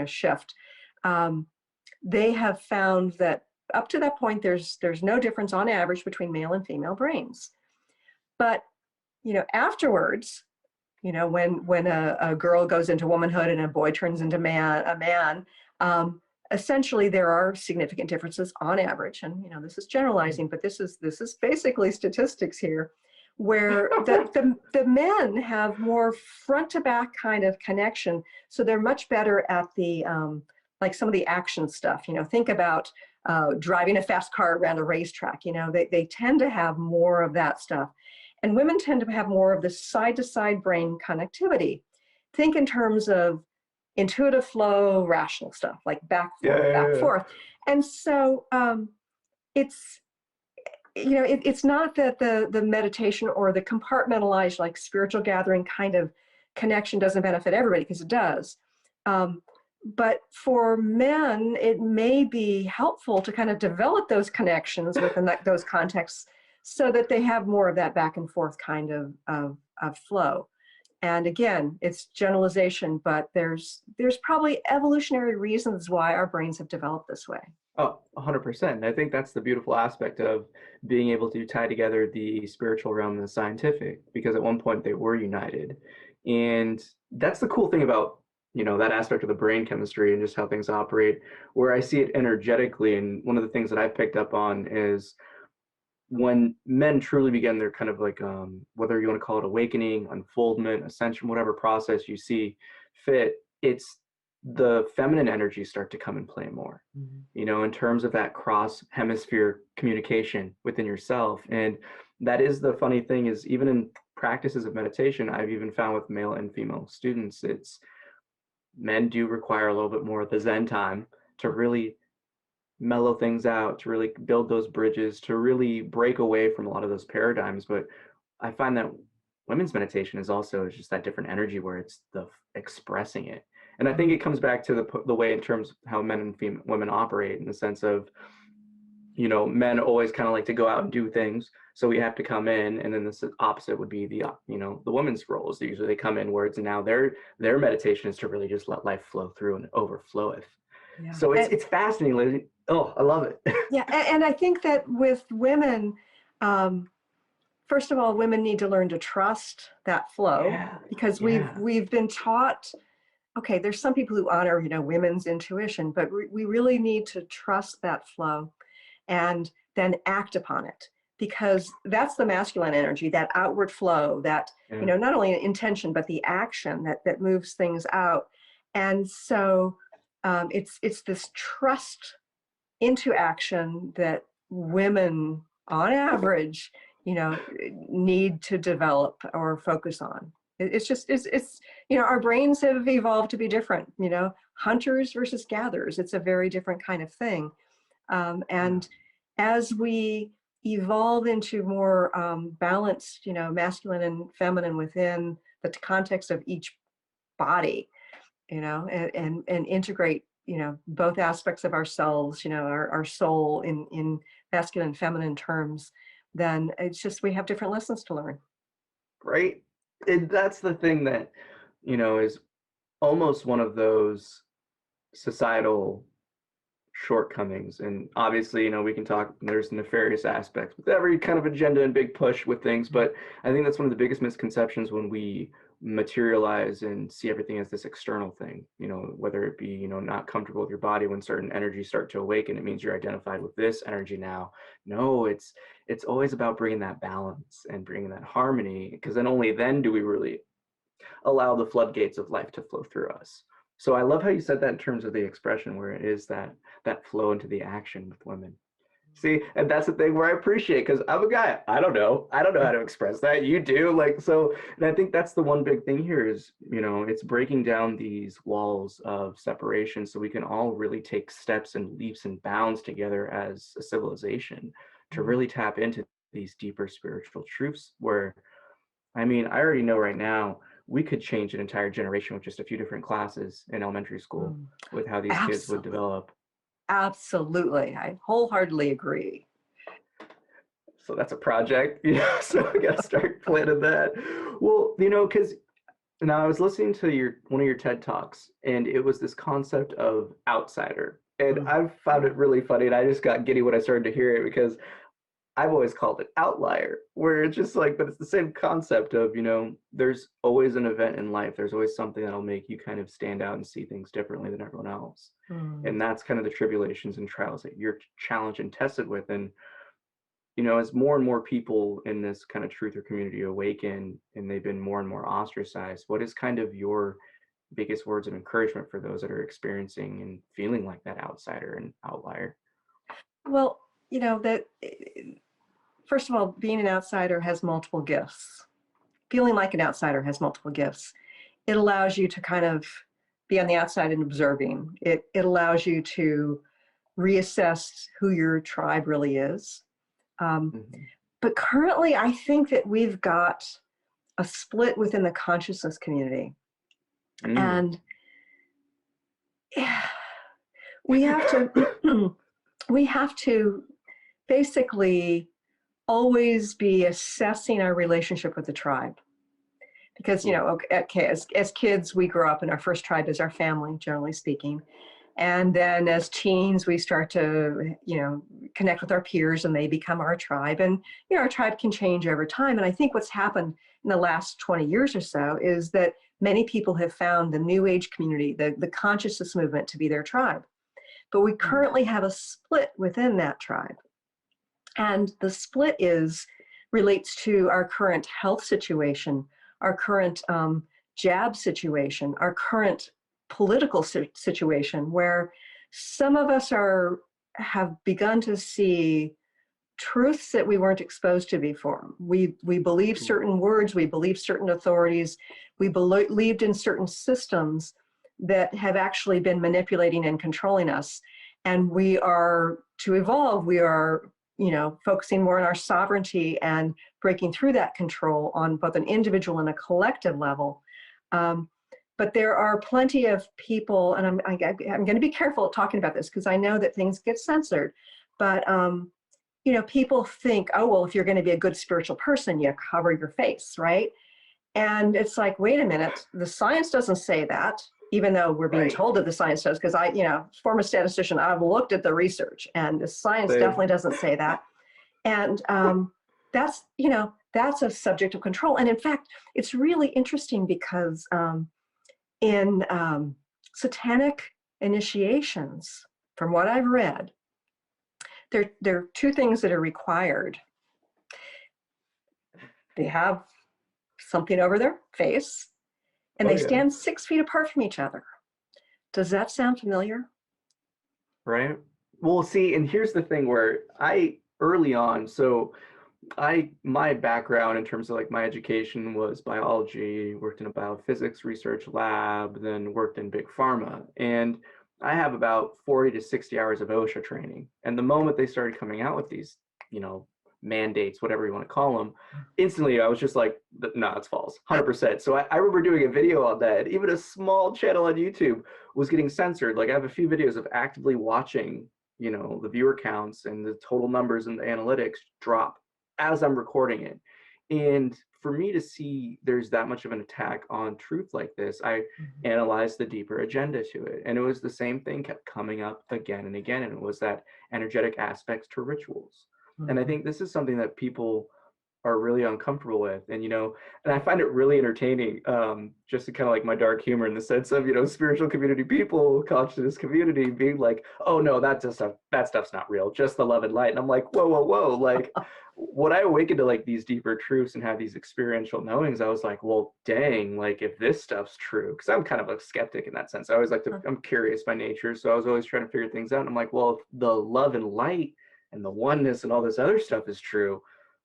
shift, they have found that up to that point, there's no difference on average between male and female brains. But, afterwards, when a girl goes into womanhood and a boy turns into a man, essentially there are significant differences on average. And, this is generalizing, but this is basically statistics here, where the men have more front to back kind of connection. So they're much better at the, like some of the action stuff, think about driving a fast car around a racetrack, they tend to have more of that stuff. And women tend to have more of the side-to-side brain connectivity. Think in terms of intuitive flow, rational stuff, like back, forth. And so it's, it's not that the meditation or the compartmentalized, like spiritual gathering kind of connection doesn't benefit everybody, because it does. But for men, it may be helpful to kind of develop those connections within those contexts, so that they have more of that back and forth kind of flow. And again, it's generalization, but there's probably evolutionary reasons why our brains have developed this way. Oh, 100%. I think that's the beautiful aspect of being able to tie together the spiritual realm and the scientific, because at one point they were united. And that's the cool thing about, that aspect of the brain chemistry and just how things operate, where I see it energetically. And one of the things that I picked up on is when men truly begin their kind of like, whether you want to call it awakening, unfoldment, ascension, whatever process you see fit, it's the feminine energies start to come and play more, in terms of that cross hemisphere communication within yourself. And that is the funny thing, is even in practices of meditation, I've even found with male and female students, it's men do require a little bit more of the Zen time to really mellow things out, to really build those bridges, to really break away from a lot of those paradigms. But I find that women's meditation is also just that different energy, where it's the expressing it. And I think it comes back to the way in terms of how men and women operate, in the sense of, men always kind of like to go out and do things, so we have to come in, and then the opposite would be the women's roles. Usually they come inwards, and now their meditation is to really just let life flow through and overfloweth. Yeah. So it's fascinating. Oh, I love it. Yeah, and I think that with women, first of all, women need to learn to trust that flow, because we've been taught, okay, there's some people who honor, women's intuition, but we really need to trust that flow and then act upon it, because that's the masculine energy, that outward flow, that, not only an intention, but the action that moves things out. And so it's this trust into action that women on average, need to develop or focus on. It's our brains have evolved to be different, hunters versus gatherers. It's a very different kind of thing. And as we evolve into more balanced, masculine and feminine within the context of each body, and integrate, both aspects of ourselves, our soul in masculine and feminine terms, then it's just, we have different lessons to learn. Right. And that's the thing that, is almost one of those societal shortcomings. And obviously, we can talk, there's nefarious aspects with every kind of agenda and big push with things, but I think that's one of the biggest misconceptions when we materialize and see everything as this external thing, whether it be, not comfortable with your body. When certain energies start to awaken, it means you're identified with this energy now. No, it's always about bringing that balance and bringing that harmony, because then only then do we really allow the floodgates of life to flow through us. So I love how you said that in terms of the expression, where it is that flow into the action with women. See, and that's the thing where I appreciate, because I'm a guy, I don't know how to express that. You do, so, and I think that's the one big thing here is, it's breaking down these walls of separation, so we can all really take steps and leaps and bounds together as a civilization to really tap into these deeper spiritual truths, where, I already know right now, we could change an entire generation with just a few different classes in elementary school with how these kids would develop. Absolutely. I wholeheartedly agree. So that's a project, so I got to start planning that. Well, because now I was listening to one of your TED Talks, and it was this concept of outsider. And I've found it really funny, and I just got giddy when I started to hear it, because I've always called it outlier, where it's just like, but it's the same concept of, there's always an event in life. There's always something that'll make you kind of stand out and see things differently than everyone else. And that's kind of the tribulations and trials that you're challenged and tested with. And, as more and more people in this kind of truther community awaken and they've been more and more ostracized, what is kind of your biggest words of encouragement for those that are experiencing and feeling like that outsider and outlier? Well, that first of all, being an outsider has multiple gifts. Feeling like an outsider has multiple gifts. It allows you to kind of be on the outside and observing. It allows you to reassess who your tribe really is. But currently, I think that we've got a split within the consciousness community. And we have to basically always be assessing our relationship with the tribe. Because, as kids, we grow up and our first tribe is our family, generally speaking. And then as teens, we start to, connect with our peers and they become our tribe. And, our tribe can change over time. And I think what's happened in the last 20 years or so is that many people have found the New Age community, the consciousness movement, to be their tribe. But we currently have a split within that tribe. And the split relates to our current health situation, our current jab situation, our current political situation, where some of us have begun to see truths that we weren't exposed to before. We believe certain words, we believe certain authorities, we believed in certain systems that have actually been manipulating and controlling us. And to evolve, we are focusing more on our sovereignty and breaking through that control on both an individual and a collective level. But there are plenty of people, and I'm going to be careful talking about this because I know that things get censored, but people think, oh, well, if you're going to be a good spiritual person, you cover your face, right? And it's like, wait a minute, the science doesn't say that, even though we're being told that the science does, because former statistician, I've looked at the research and the science definitely doesn't say that. And that's a subject of control. And in fact, it's really interesting because in satanic initiations, from what I've read, there are two things that are required. They have something over their face, and they stand 6 feet apart from each other. Does that sound familiar? Right. Well, see, and here's the thing where my background in terms of like my education was biology, worked in a biophysics research lab, then worked in big pharma. And I have about 40 to 60 hours of OSHA training. And the moment they started coming out with these, mandates, whatever you want to call them, instantly I was just like, no, it's false, 100%. So I remember doing a video on that. Even a small channel on YouTube was getting censored. Like I have a few videos of actively watching, the viewer counts and the total numbers and the analytics drop as I'm recording it. And for me to see there's that much of an attack on truth like this, I analyzed the deeper agenda to it. And it was the same thing kept coming up again and again. And it was that energetic aspects to rituals. And I think this is something that people are really uncomfortable with. And, and I find it really entertaining, just to kind of like my dark humor in the sense of, spiritual community people, consciousness community being like, oh no, that stuff's not real, just the love and light. And I'm like, whoa. Like when I awakened to like these deeper truths and have these experiential knowings, I was like, well, dang, like if this stuff's true, because I'm kind of a skeptic in that sense. I always I'm curious by nature. So I was always trying to figure things out. And I'm like, well, if the love and light and the oneness and all this other stuff is true,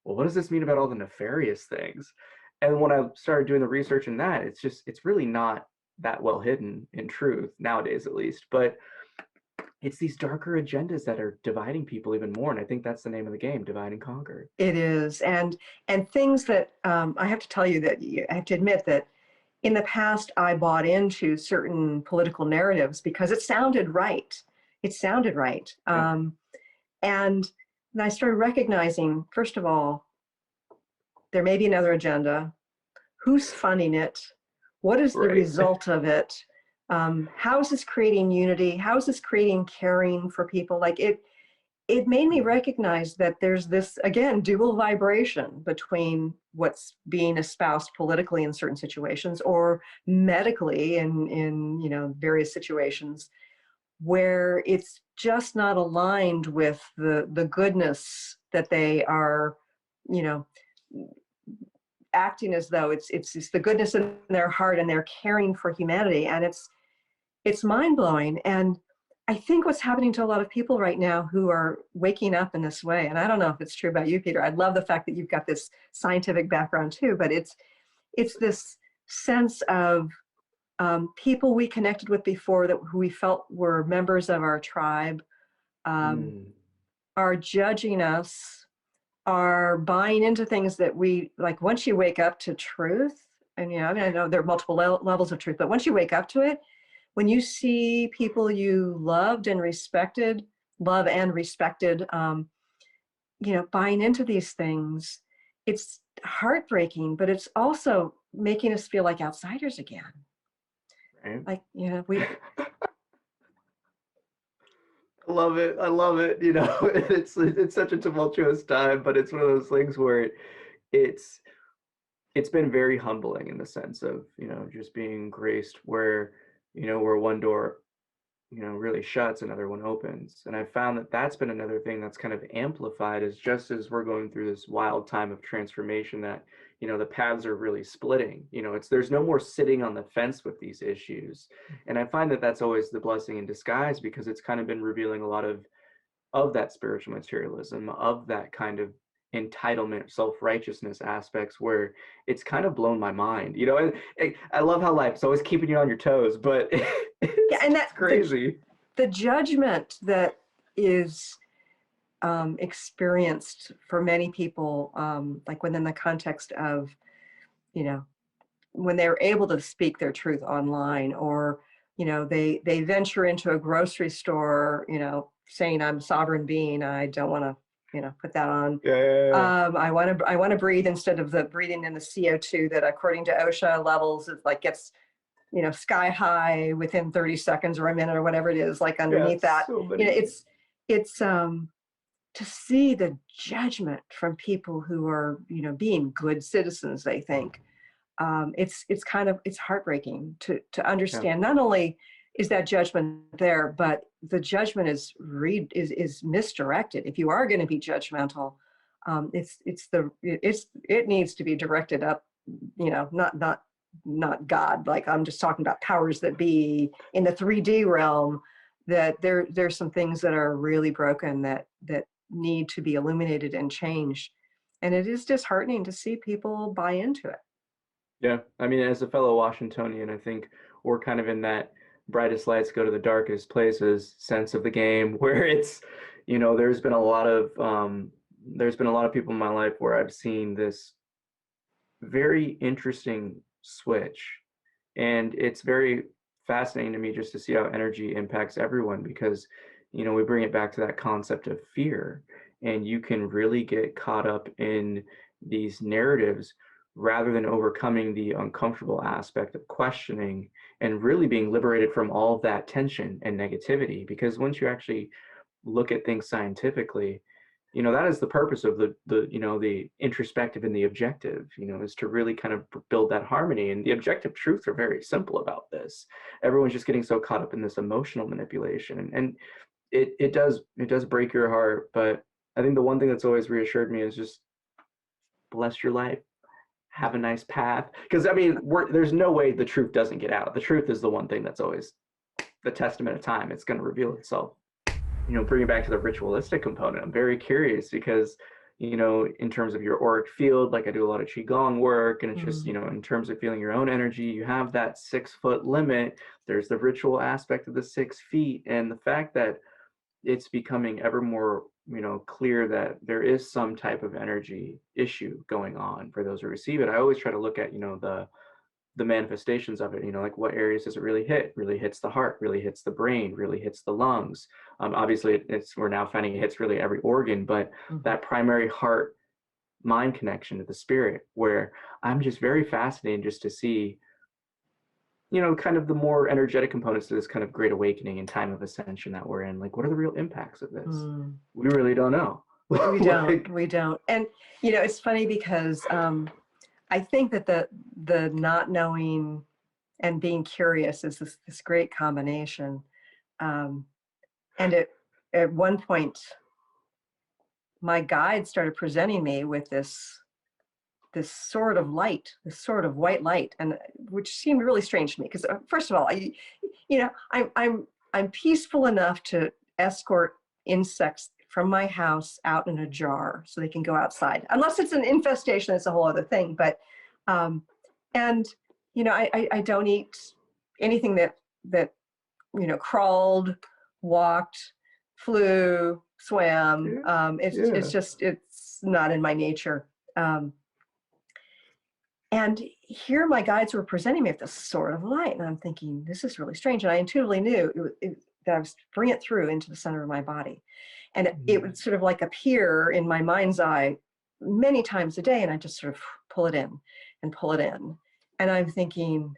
well, what does this mean about all the nefarious things? And when I started doing the research in that, it's really not that well hidden in truth nowadays, at least. But it's these darker agendas that are dividing people even more. And I think that's the name of the game, divide and conquer. It is. And things that I have to tell you that I have to admit that in the past, I bought into certain political narratives because it sounded right. it sounded right. Yeah. And I started recognizing, first of all, there may be another agenda. Who's funding it? What is the Right. result of it? How is this creating unity? How is this creating caring for people? Like it made me recognize that there's this, again, dual vibration between what's being espoused politically in certain situations or medically in various situations where it's just not aligned with the goodness that they are, you know, acting as though it's the goodness in their heart and they're caring for humanity. And it's mind-blowing. And I think what's happening to a lot of people right now who are waking up in this way, and I don't know if it's true about you, Peter. I love the fact that you've got this scientific background too, but it's this sense of people we connected with before that who we felt were members of our tribe are judging us, are buying into things that we like. Once you wake up to truth, and I know there are multiple levels of truth, but once you wake up to it, when you see people you love and respected, buying into these things, it's heartbreaking, but it's also making us feel like outsiders again. Right. Like, I love it. I love it. It's such a tumultuous time, but it's one of those things where it's been very humbling in the sense of, just being graced where, where one door, really shuts, another one opens. And I found that that's been another thing that's kind of amplified is just as we're going through this wild time of transformation that, the paths are really splitting. There's no more sitting on the fence with these issues. And I find that that's always the blessing in disguise because it's kind of been revealing a lot of that spiritual materialism, of that kind of entitlement, self-righteousness aspects where it's kind of blown my mind. I love how life's always keeping you on your toes, but it's crazy. The judgment that is experienced for many people, like within the context of, when they're able to speak their truth online, or they venture into a grocery store, saying I'm a sovereign being, I don't want to put that on. Yeah. I want to breathe instead of the breathing in the CO2 that according to OSHA levels it like gets sky high within 30 seconds or a minute or whatever it is, like underneath that. So many. It's to see the judgment from people who are being good citizens, they think. It's heartbreaking to understand. Not only is that judgment there, but the judgment is misdirected. If you are going to be judgmental, it needs to be directed up, not God. Like I'm just talking about powers that be in the 3D realm. That there's some things that are really broken that need to be illuminated and changed, and it is disheartening to see people buy into it. Yeah, I mean, as a fellow Washingtonian, I think we're kind of in that brightest lights go to the darkest places sense of the game, where it's, there's been a lot of people in my life where I've seen this very interesting switch, and it's very fascinating to me just to see how energy impacts everyone because, we bring it back to that concept of fear, and you can really get caught up in these narratives rather than overcoming the uncomfortable aspect of questioning and really being liberated from all of that tension and negativity. Because once you actually look at things scientifically, that is the purpose of the introspective and the objective, is to really kind of build that harmony. And the objective truths are very simple about this. Everyone's just getting so caught up in this emotional manipulation, and it does break your heart. But I think the one thing that's always reassured me is just bless your life. Have a nice path, because I mean, there's no way the truth doesn't get out. The truth is the one thing that's always the testament of time. It's going to reveal itself. Bring it back to the ritualistic component. I'm very curious because, in terms of your auric field, like I do a lot of qigong work, and it's just, in terms of feeling your own energy, you have that 6-foot limit. There's the ritual aspect of the 6 feet, and the fact that it's becoming ever more clear that there is some type of energy issue going on for those who receive it. I always try to look at the manifestations of it, like what areas does it really hit? Really hits the heart, really hits the brain, really hits the lungs. Obviously, we're now finding it hits really every organ, but that primary heart mind connection to the spirit, where I'm just very fascinated just to see, kind of the more energetic components to this kind of great awakening and time of ascension that we're in. Like, what are the real impacts of this? We really don't know. We don't. And, it's funny because I think that the not knowing and being curious is this great combination. And at one point, my guide started presenting me with this sort of light, this sort of white light, and which seemed really strange to me because first of all, I'm peaceful enough to escort insects from my house out in a jar so they can go outside, unless it's an infestation. That's a whole other thing. But and I don't eat anything that crawled, walked, flew, swam. It's not in my nature. And here my guides were presenting me with this sort of light, and I'm thinking, this is really strange. And I intuitively knew that I was bringing it through into the center of my body. And it would sort of like appear in my mind's eye many times a day, and I just sort of pull it in and pull it in. And I'm thinking,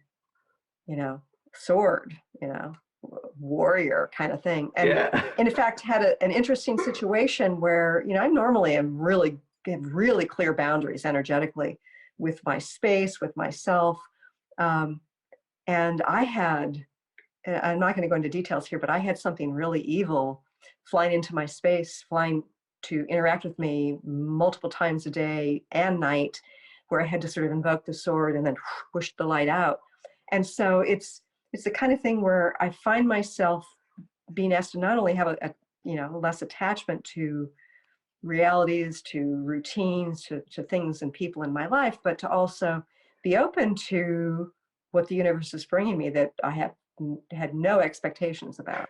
sword, warrior kind of thing. And in fact, had an interesting situation where, I normally have really clear boundaries energetically with my space, with myself. And I'm not going to go into details here, but I had something really evil flying into my space, flying to interact with me multiple times a day and night, where I had to sort of invoke the sword and then push the light out. And so it's the kind of thing where I find myself being asked to not only have a less attachment to realities, to routines, to things and people in my life, but to also be open to what the universe is bringing me that I have had no expectations about.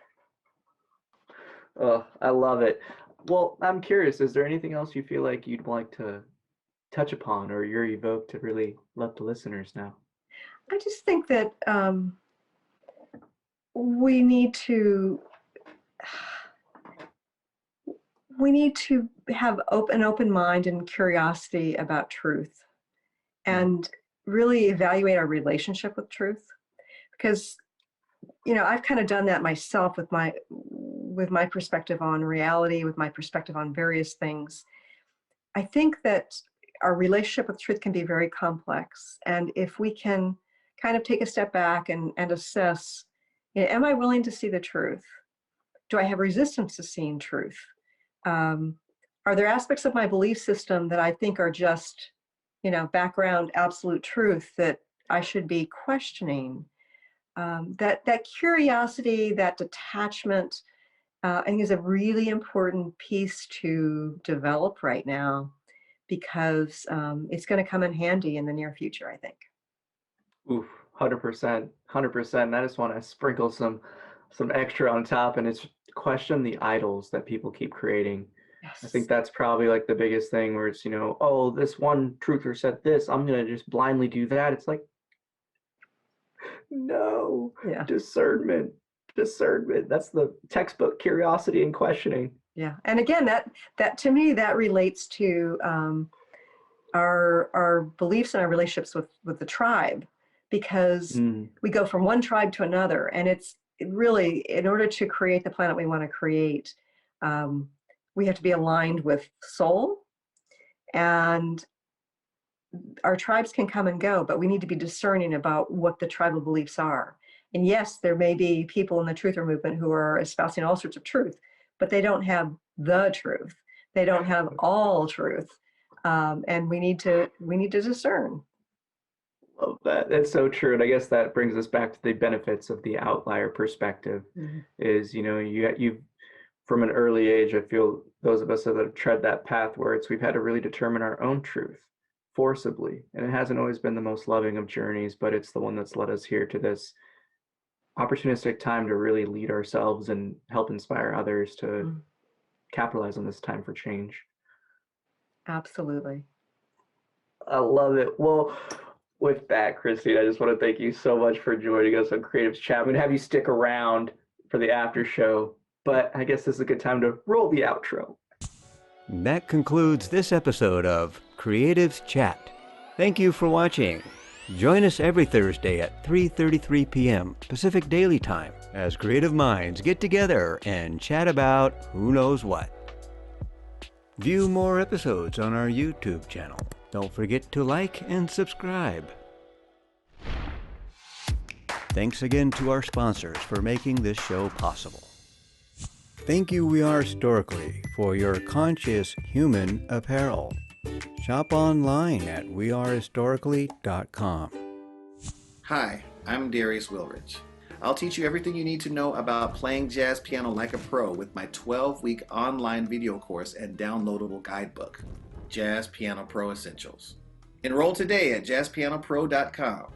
Oh, I love it. Well, I'm curious, is there anything else you feel like you'd like to touch upon or you're evoked to really let the listeners know? I just think that we need to have an open mind and curiosity about truth, and really evaluate our relationship with truth. Because, I've kind of done that myself with my perspective on reality, with my perspective on various things. I think that our relationship with truth can be very complex. And if we can kind of take a step back and assess, am I willing to see the truth? Do I have resistance to seeing truth? Are there aspects of my belief system that I think are just, background absolute truth that I should be questioning? That curiosity, that detachment, I think is a really important piece to develop right now, because it's going to come in handy in the near future, I think. Oof, 100%, 100%. I just want to sprinkle some extra on top, and it's question the idols that people keep creating. Yes. I think that's probably like the biggest thing, where it's, oh, this one truther said this, I'm going to just blindly do that. It's like, no, discernment. That's the textbook curiosity and questioning. Yeah. And again, that to me, that relates to our beliefs and our relationships with the tribe, because we go from one tribe to another. And it really, in order to create the planet we want to create, we have to be aligned with soul. And our tribes can come and go, but we need to be discerning about what the tribal beliefs are. And yes, there may be people in the truther movement who are espousing all sorts of truth, but they don't have the truth. They don't have all truth. And we need to discern. Love that. That's so true. And I guess that brings us back to the benefits of the outlier perspective. Is, you from an early age, I feel those of us that have tread that path where we've had to really determine our own truth forcibly. And it hasn't always been the most loving of journeys, but it's the one that's led us here to this opportunistic time to really lead ourselves and help inspire others to capitalize on this time for change. Absolutely. I love it. Well, With that, Christine, I just want to thank you so much for joining us on Creatives Chat. I'm going to have you stick around for the after show, but I guess this is a good time to roll the outro. That concludes this episode of Creatives Chat. Thank you for watching. Join us every Thursday at 3:33 p.m. Pacific Daily Time as creative minds get together and chat about who knows what. View more episodes on our YouTube channel. Don't forget to like and subscribe. Thanks again to our sponsors for making this show possible. Thank you, We Are Historically, for your conscious human apparel. Shop online at wearehistorically.com. Hi, I'm Darius Wilrich. I'll teach you everything you need to know about playing jazz piano like a pro with my 12-week online video course and downloadable guidebook, Jazz Piano Pro Essentials. Enroll today at jazzpianopro.com.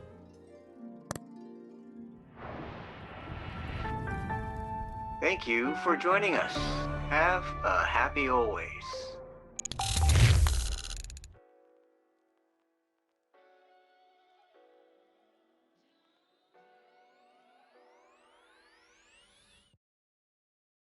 Thank you for joining us. Have a happy always.